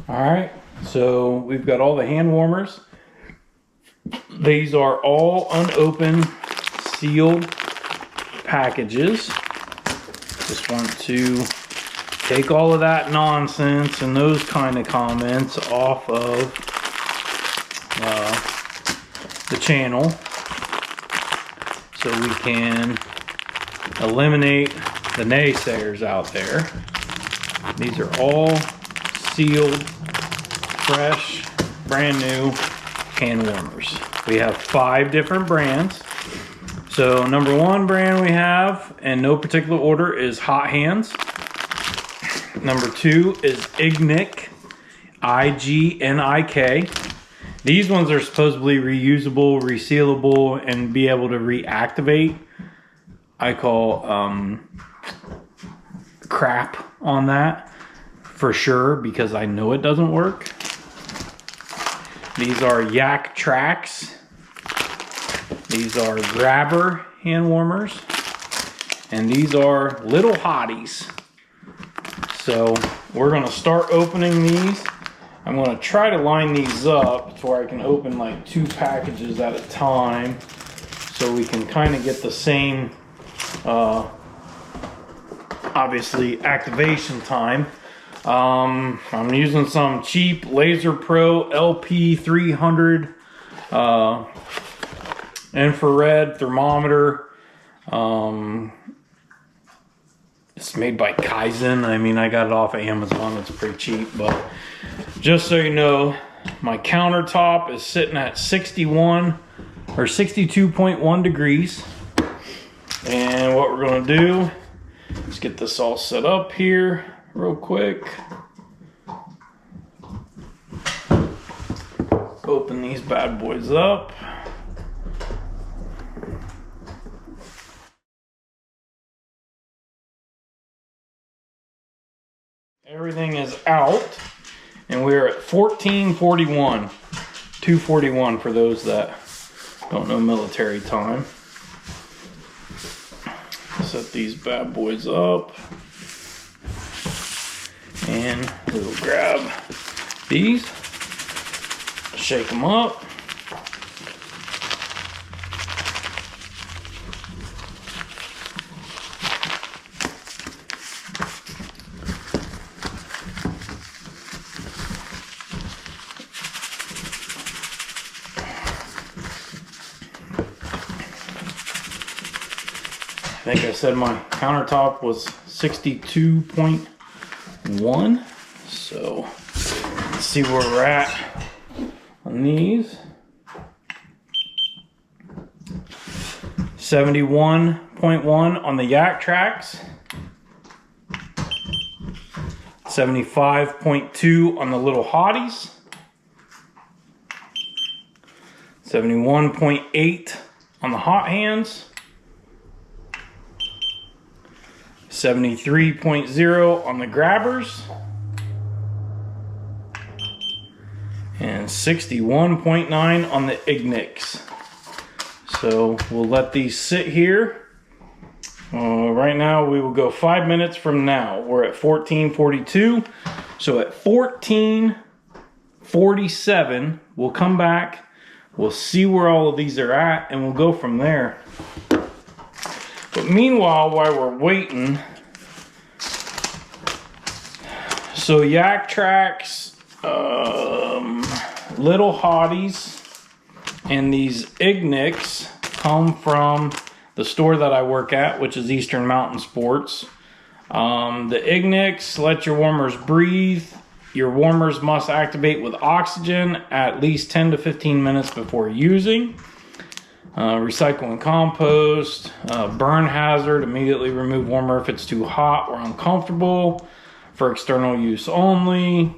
All right, so we've got all the hand warmers. These are all unopened, sealed packages. Just want to take all of that nonsense and those kind of comments off of the channel, so we can eliminate the naysayers out there. These are all sealed, fresh, brand new hand warmers. We have 5 different brands. So number 1 brand we have, in no particular order, is HotHands. Number 2 is Ignik, I-G-N-I-K. These ones are supposedly reusable, resealable, and be able to reactivate. I call crap on that for sure, because I know it doesn't work. These are Yak Tracks. These are grabber hand warmers. And these are little hotties. So we're gonna start opening these. I'm gonna try to line these up to where I can open like 2 packages at a time, so we can kind of get the same, obviously, activation time. I'm using some cheap Laser Pro LP300 infrared thermometer. It's made by Kaizen. I mean, I got it off of Amazon. It's pretty cheap, but just so you know, my countertop is sitting at 61 or 62.1 degrees. And what we're gonna do is get this all set up here real quick. Open these bad boys up. Everything is out, and we're at 1441, 241 for those that don't know military time. Set these bad boys up, and we'll grab these, shake them up. I think I said my countertop was 62.1, so let's see where we're at on these. 71.1 on the Yak Tracks, 75.2 on the little hotties, 71.8 on the HotHands, 73.0 on the grabbers, and 61.9 on the Igniks. So we'll let these sit here. Right now we will go 5 minutes from now. We're at 1442. So at 1447, we'll come back. We'll see where all of these are at, and we'll go from there. But meanwhile, while we're waiting, so Yak Tracks, little hotties, and these Igniks come from the store that I work at, which is Eastern Mountain Sports. The Igniks let your warmers breathe. Your warmers must activate with oxygen at least 10 to 15 minutes before using. Recycle and compost, burn hazard, immediately remove warmer if it's too hot or uncomfortable, for external use only.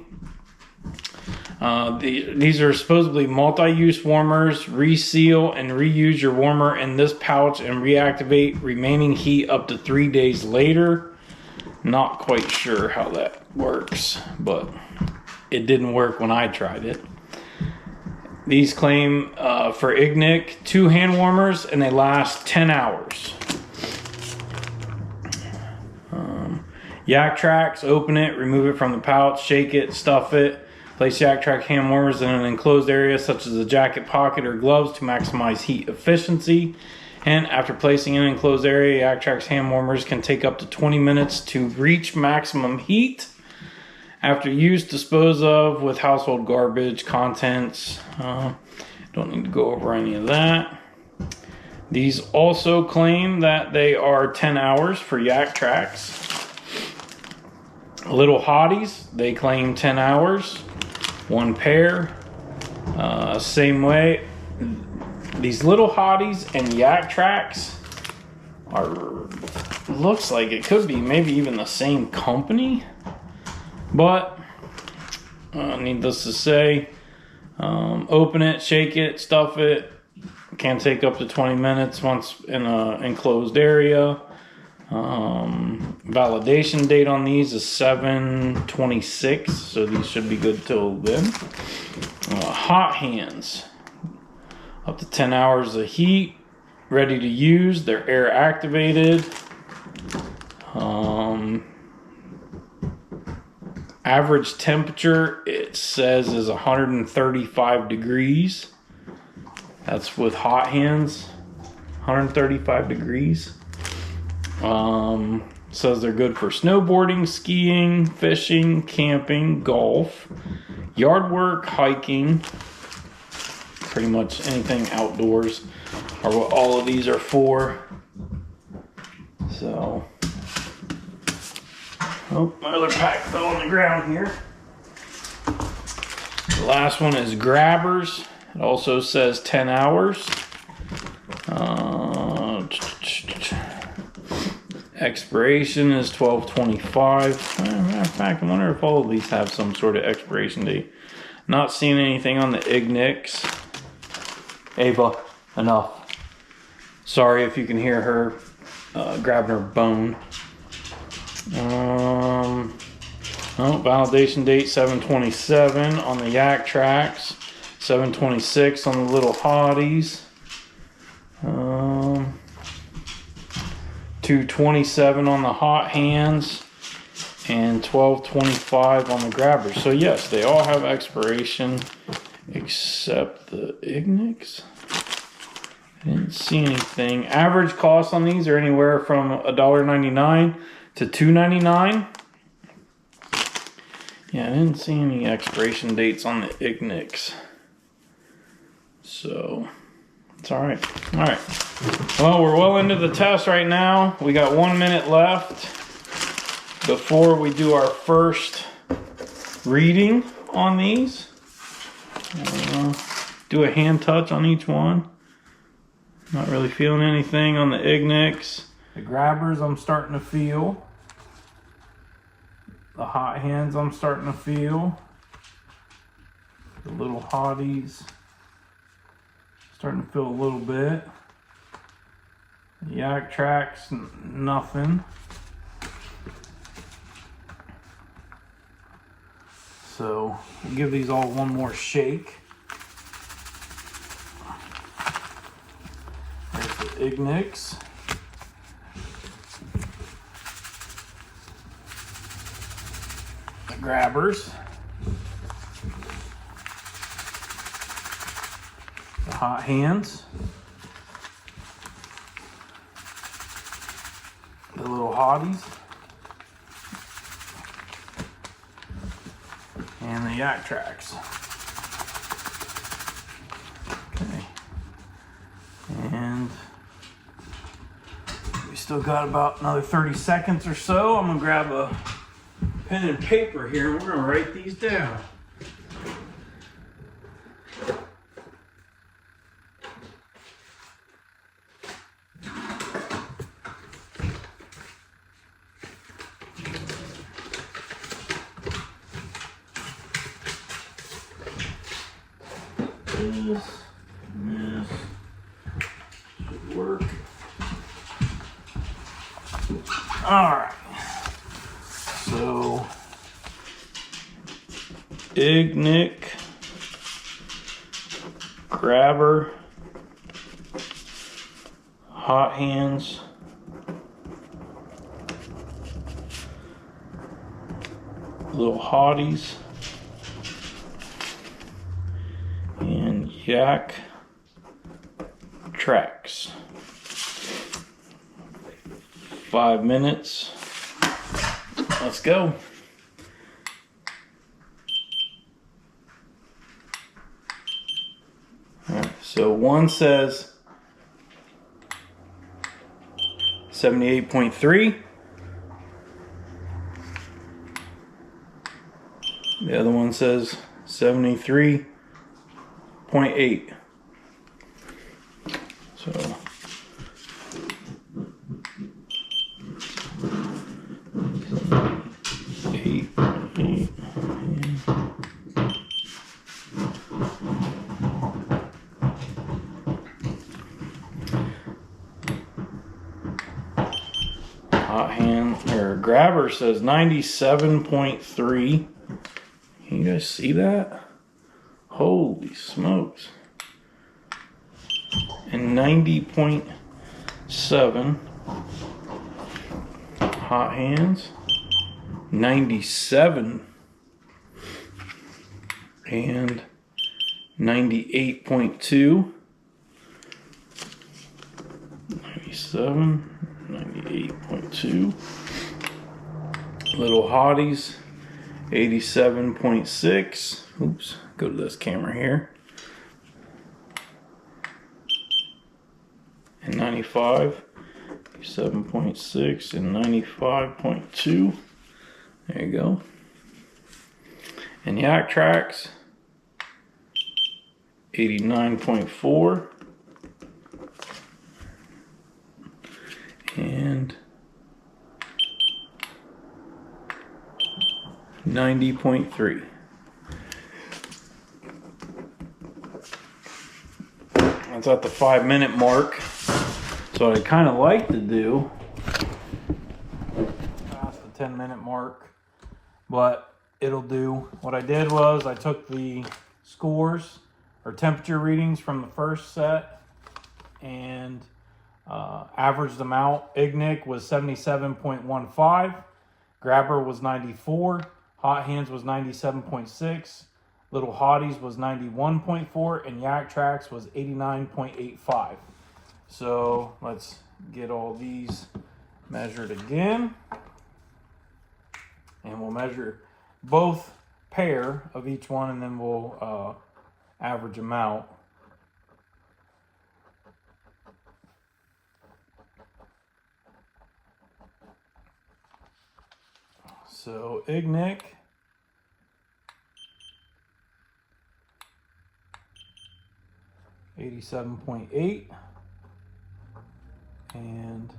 These are supposedly multi-use warmers. Reseal and reuse your warmer in this pouch and reactivate remaining heat up to 3 days later. Not quite sure how that works, but it didn't work when I tried it. These claim for Ignik 2 hand warmers, and they last 10 hours. Yak Tracks, open it, remove it from the pouch, shake it, stuff it. Place yak track hand warmers in an enclosed area such as a jacket pocket or gloves to maximize heat efficiency. And after placing in an enclosed area, yak track's hand warmers can take up to 20 minutes to reach maximum heat. After use, dispose of with household garbage, contents. Don't need to go over any of that. These also claim that they are 10 hours for yak tracks. Little Hotties, they claim 10 hours, one pair. Same way, these Little Hotties and yak tracks are, looks like it could be maybe even the same company, but needless to say, open it, shake it, stuff it, can take up to 20 minutes once in an enclosed area. Validation date on these is 7/26, so these should be good till then. HotHands, up to 10 hours of heat, ready to use. They're air activated. Average temperature, it says, is 135 degrees. That's with HotHands, 135 degrees. Says they're good for snowboarding, skiing, fishing, camping, golf, yard work, hiking, pretty much anything outdoors are what all of these are for. So, oh, my other pack fell on the ground here. The last one is grabbers. It also says 10 hours. Expiration is 12/25. Matter of fact, I wonder if all of these have some sort of expiration date. Not seeing anything on the Ignix. Ava, enough. Sorry if you can hear her grabbing her bone. Validation date 7/27 on the yak tracks. 7/26 on the Little Hotties. 2/27 on the HotHands, and 12/25 on the grabbers. So yes, they all have expiration except the Ignix. I didn't see anything. Average cost on these are anywhere from $1.99 to $2.99. Yeah, I didn't see any expiration dates on the Ignix. So it's all right. All right. Well, we're well into the test right now. We got 1 minute left before we do our first reading on these. Do a hand touch on each one. Not really feeling anything on the Ignix. The grabbers I'm starting to feel. The HotHands I'm starting to feel. The Little Hotties starting to feel a little bit. The yak tracks, nothing. So we'll give these all one more shake. There's the Ignix. The grabbers. The HotHands. The Little Hotties. And the yak tracks. Okay. And we still got about another 30 seconds or so. I'm gonna grab a pen and paper here and we're gonna write these down. This should work. Alright. So Ignix, grabber, HotHands, Little Hotties, Yak Tracks. 5 minutes. Let's go. All right, so one says 78.3. The other one says 73.8. So eight. HotHands or Grabber says 97.3. Can you guys see that? Holy smokes. And 90.7. HotHands 97 and 98.2. 97, 98.2. Little Hotties 87.6. Oops, go to this camera here. And 95, 7.6 and 95.2. There you go. And Yak Tracks 89.4 and 90.3. That's at the 5 minute mark. So what I kind of like to do, past the 10 minute mark, but it'll do. What I did was I took the scores or temperature readings from the first set and averaged them out. Ignic was 77.15, Grabber was 94, HotHands was 97.6, Little Hotties was 91.4, and Yak Tracks was 89.85. So let's get all these measured again. And we'll measure both pair of each one, and then we'll average them out. So Ignic $87.8 and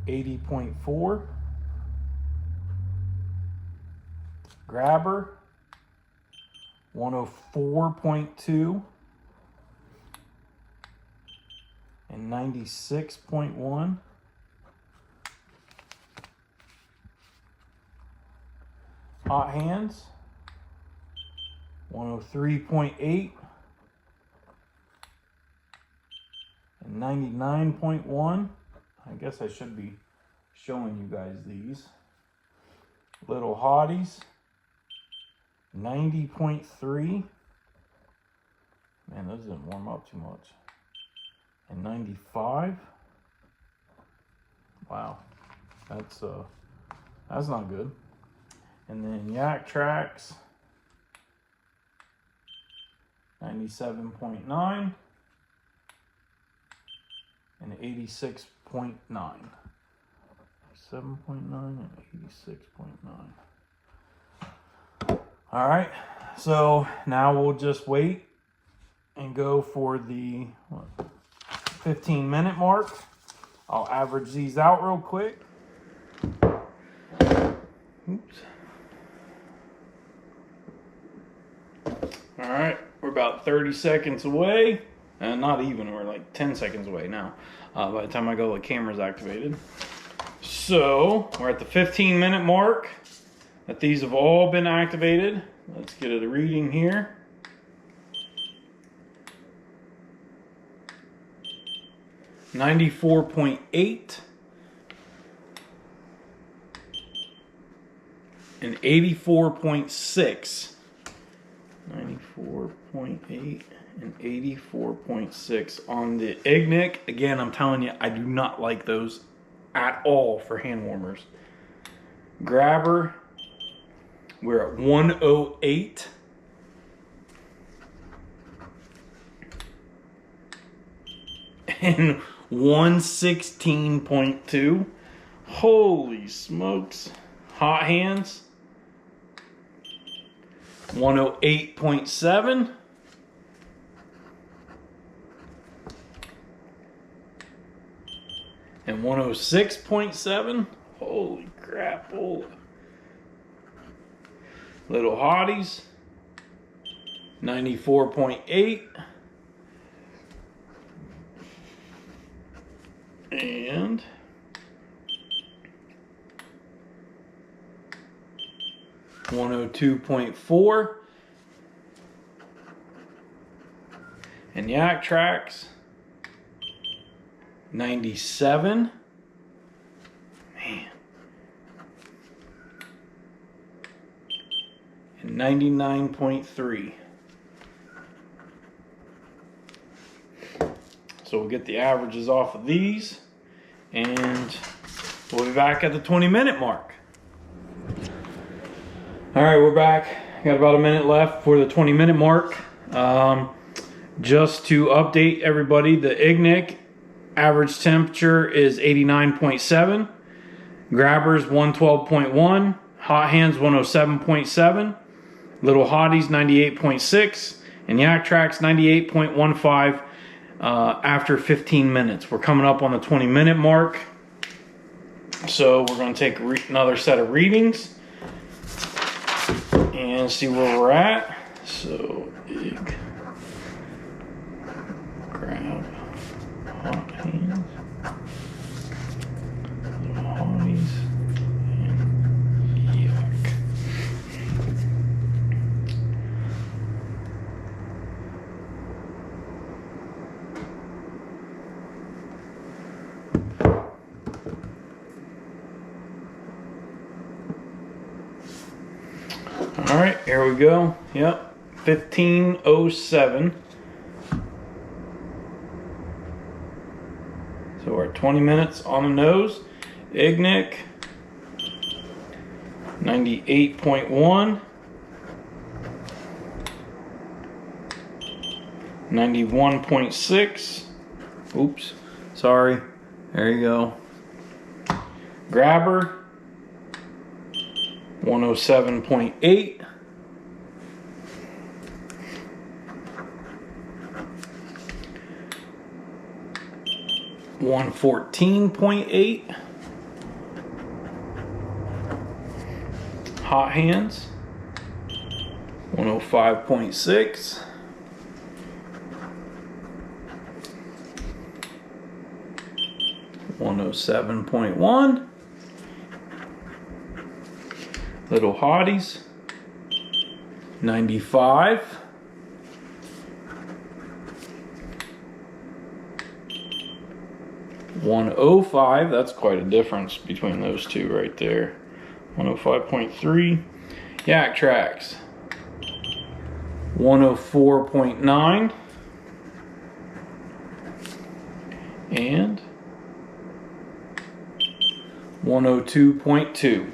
80.4. Grabber 104.2 and 96.1. HotHands 103.8 and 99.1. I guess I should be showing you guys these. Little Hotties 90.3. Man, those didn't warm up too much. And 95. Wow, that's not good. And then Yak Tracks 97.9 and 86.9. 7.9 and 86.9. All right, so now we'll just wait and go for the 15-minute mark. I'll average these out real quick. Oops. All right, we're about 30 seconds away. Not even, we're like 10 seconds away now. By the time I go, the camera's activated. So we're at the 15-minute mark that these have all been activated. Let's get a reading here. $94.8 and 84.6. 94.8 84.8 and 84.6 on the Ignic. Again, I'm telling you, I do not like those at all for hand warmers. Grabber, we're at 108. And 116.2. Holy smokes. HotHands, 108.7. And 106.7. Holy crap. Holy. Little Hotties, 94.8. And 102.4. And Yak Tracks, 97. Man. And 99.3. So we'll get the averages off of these, and we'll be back at the 20-minute mark. All right, we're back. Got about a minute left for the 20-minute mark. Just to update everybody, the Ignic average temperature is 89.7, Grabbers 112.1, HotHands 107.7, Little Hotties 98.6, and Yak Tracks 98.15. After 15 minutes. We're coming up on the 20-minute mark. So we're going to take another set of readings and see where we're at. So, grab HotHands, Little Hotties, and Yak. All right, here we go. Yep, 15:07. So we're at 20 minutes on the nose. Ignic, 98.1. 91.6. Oops, sorry. There you go. Grabber, 107.8. $114.8. HotHands, 105.6. $107.1. Little Hotties, 95. $105. That's quite a difference between those two right there. 105.3. Yak Tracks, 104.9. And 102.2.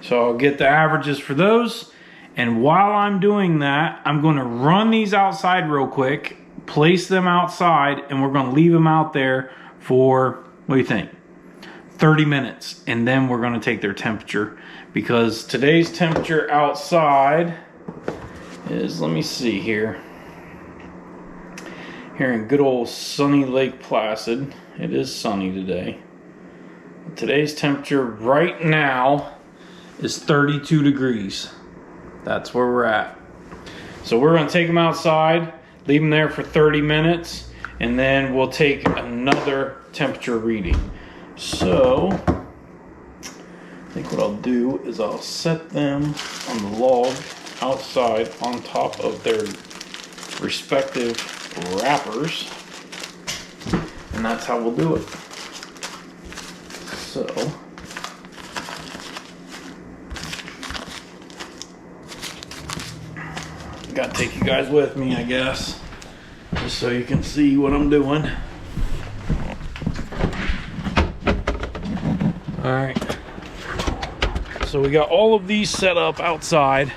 So I'll get the averages for those. And while I'm doing that, I'm going to run these outside real quick, place them outside, and we're going to leave them out there for, what do you think, 30 minutes. And then we're going to take their temperature, because today's temperature outside is, let me see here. Here in good old sunny Lake Placid. It is sunny today. Today's temperature right now is 32 degrees. That's where we're at. So we're going to take them outside, leave them there for 30 minutes, and then we'll take another temperature reading. So I think what I'll do is I'll set them on the log outside on top of their respective wrappers, and that's how we'll do it. So gotta take you guys with me, I guess, just so you can see what I'm doing. All right, so we got all of these set up outside.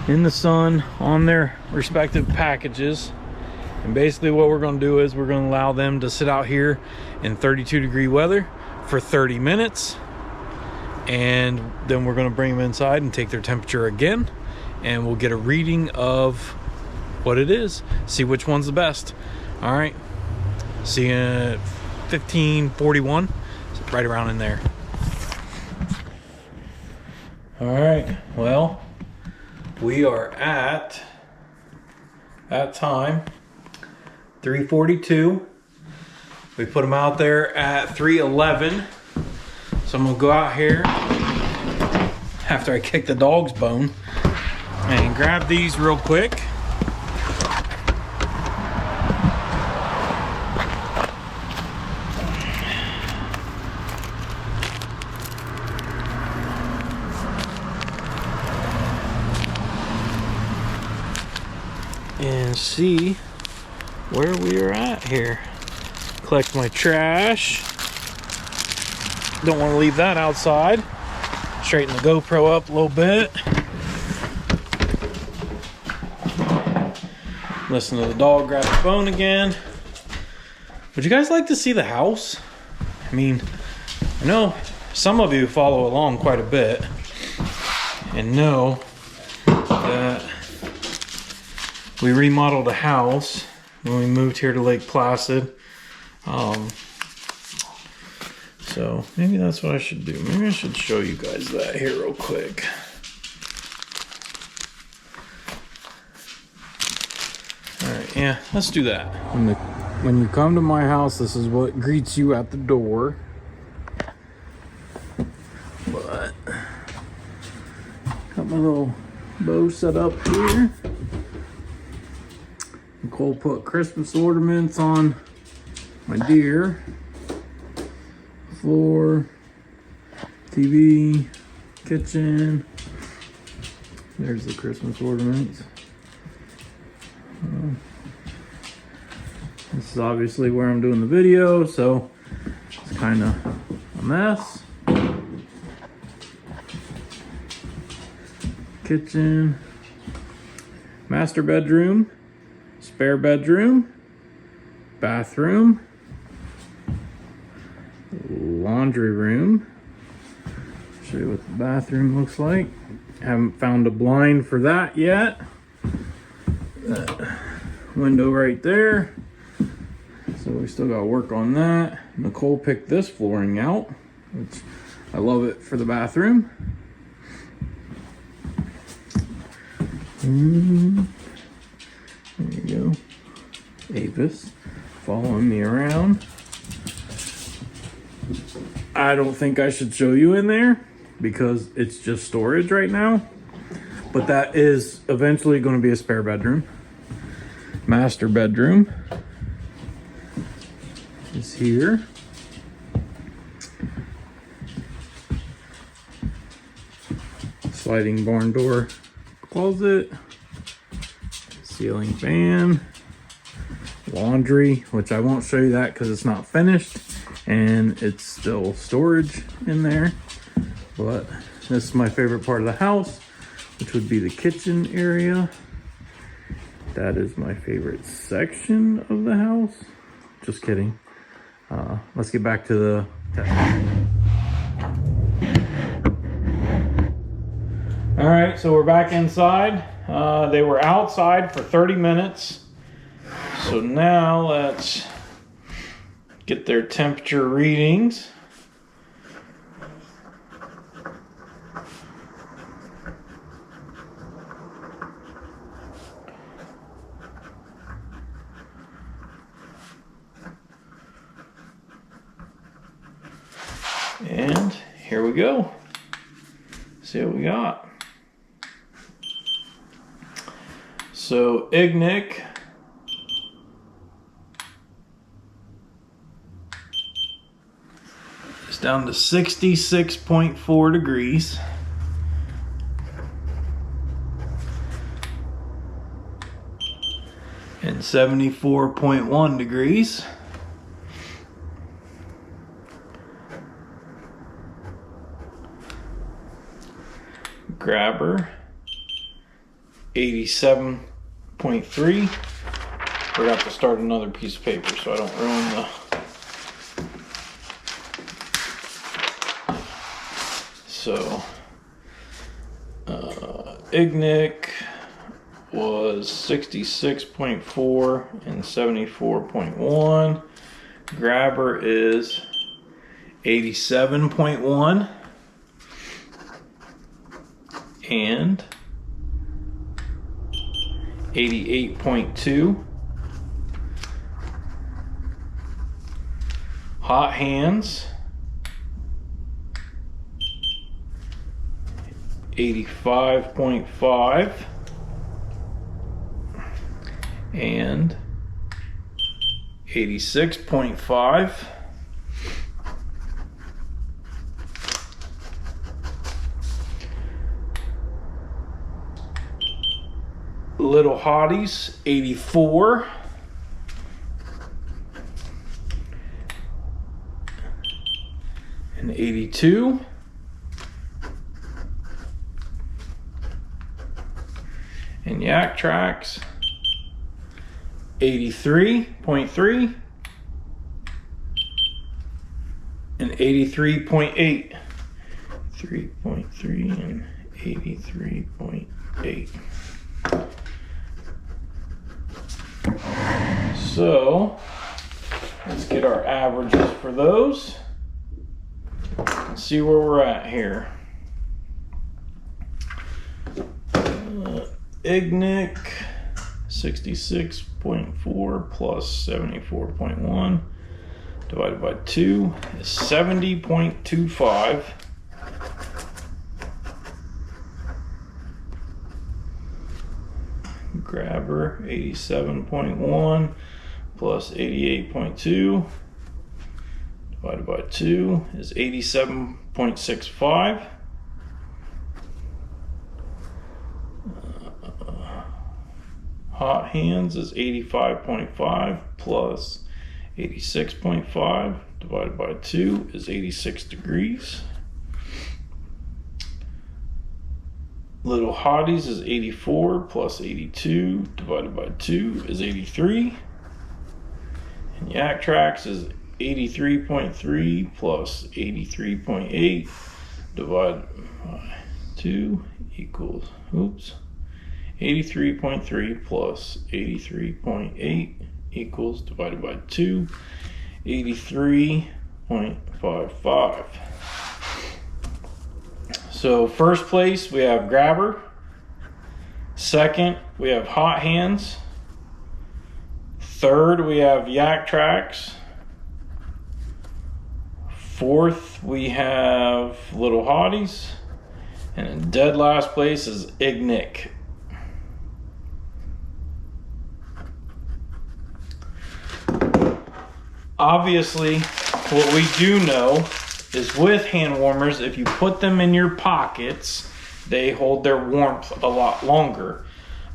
In the sun on their respective packages. And basically what we're going to do is we're going to allow them to sit out here in 32-degree weather for 30 minutes. And then we're going to bring them inside and take their temperature again. And we'll get a reading of what it is. See which one's the best. All right. See you at 1541. Right around in there. All right. Well, we are at that time 3:42. We put them out there at 3:11. So I'm gonna go out here after I kick the dog's bone and grab these real quick. And see where we are at here. Collect my trash. Don't want to leave that outside. Straighten the GoPro up a little bit. Listen to the dog grab the phone again. Would you guys like to see the house? I mean, I know some of you follow along quite a bit and know that we remodeled a house when we moved here to Lake Placid. So maybe that's what I should do. Maybe I should show you guys that here real quick. All right, yeah, let's do that. When you come to my house, this is what greets you at the door. But got my little bow set up here. Nicole put Christmas ornaments on my deer, floor, TV, kitchen. There's the Christmas ornaments. This is obviously where I'm doing the video, so it's kind of a mess. Kitchen, master bedroom, spare bedroom, bathroom, laundry room. Show you what the bathroom looks like. Haven't found a blind for that yet. That window right there. So we still got to work on that. Nicole picked this flooring out, which I love it for the bathroom. There you go. Avis following me around. I don't think I should show you in there because it's just storage right now. But that is eventually going to be a spare bedroom. Master bedroom is here. Sliding barn door closet. Ceiling fan. Laundry, which I won't show you that because it's not finished and it's still storage in there. But this is my favorite part of the house, which would be the kitchen area. That is my favorite section of the house. Just kidding. Let's get back to the test. All right, so we're back inside. They were outside for 30 minutes. So now let's get their temperature readings. And here we go. See what we got. So Ignic is down to 66.4 degrees. And 74.1 degrees. Grabber 87.3. Forgot to start another piece of paper so I don't ruin the. So Ignic was 66.4 and 74.1. Grabber is 87.1 and 88.2. HotHands 85.5 and 86.5. Little Hotties 84 and 82. And Yak Tracks 83.3 and 83.8. 3.3 and 83.8. So let's get our averages for those and see where we're at here. Ignic 66.4 plus 74.1 divided by 2 is 70.25. Grabber 87.1 plus 88.2 divided by 2 is 87.65. HotHands is 85.5 plus 86.5 divided by 2 is 86 degrees. Little Hotties is 84 plus 82 divided by 2 is 83. And Yak Tracks is 83.3 plus 83.8 divided by 2 equals, 83.3 plus 83.8 equals divided by 2, 83.55. So first place we have Grabber. Second we have HotHands. Third we have Yak Tracks. Fourth we have Little Hotties. And in dead last place is Ignic. Obviously, what we do know is with hand warmers, if you put them in your pockets, they hold their warmth a lot longer.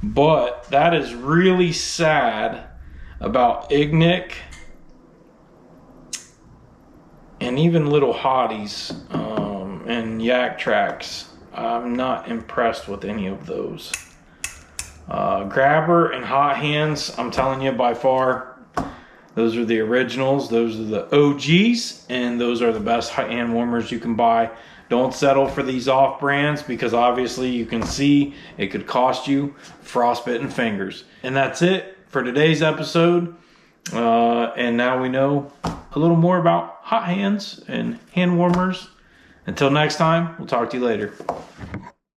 But that is really sad about Ignic and even Little Hotties and Yak Tracks. I'm not impressed with any of those. Grabber and HotHands, I'm telling you, by far, those are the originals, those are the OGs, and those are the best hand warmers you can buy. Don't settle for these off brands because obviously you can see it could cost you frostbitten fingers. And that's it for today's episode. And now we know a little more about HotHands and hand warmers. Until next time, we'll talk to you later.